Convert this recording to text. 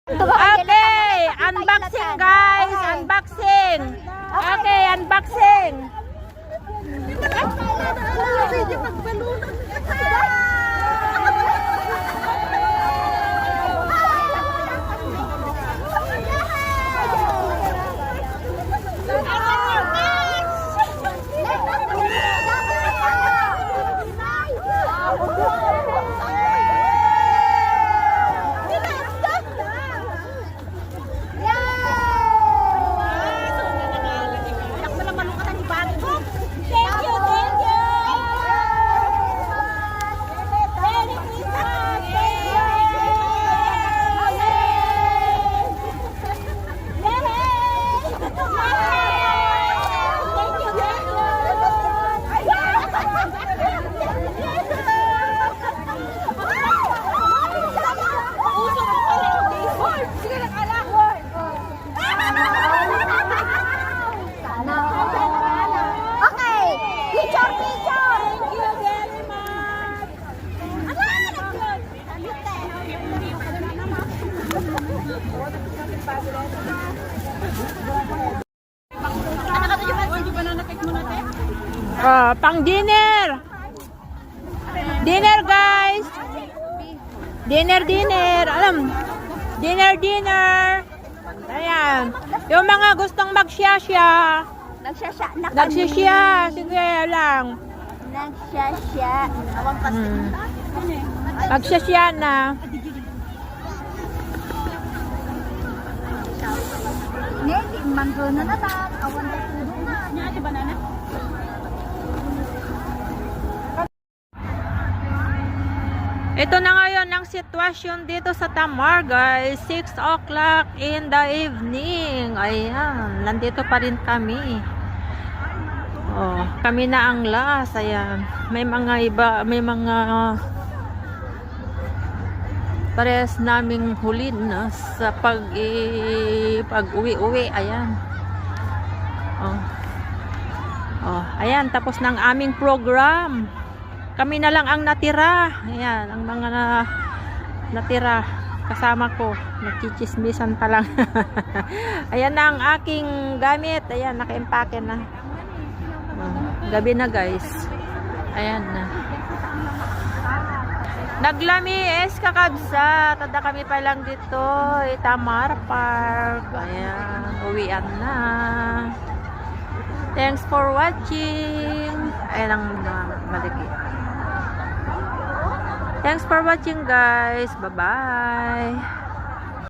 Okay, unboxing guys, unboxing. Okay, unboxing. Pang dinner. Dinner guys. Dinner. Dinner. Ayan. Yung mga gustong magsiyasya. Nagsisya. Sige lang. Nagsasya. Magsiyasya na. Manggo na naman. Awan na tulo na. Nya banana. Ito na ngayon ang sitwasyon dito sa Tamar guys. 6 o'clock in the evening. Ayan. Nandito pa rin kami. Oh, kami na ang last. Ayan. May mga iba, may mga parehas naming huli na sa pag-uwi-uwi. Ayan. Oh, ayan. Tapos ng aming program. Kami na lang ang natira. Ayan, ang mga natira kasama ko. Nagchichismisan pa lang. Ayan na ang aking gamit. Ayan, naka-empake na. Gabi na guys. Ayan na. Naglami es kakabsa. Tada kami pa lang dito. Tamar Park. Ayan, uwian na. Thanks for watching. Ayan ang malaki. Thanks for watching guys. Bye-bye.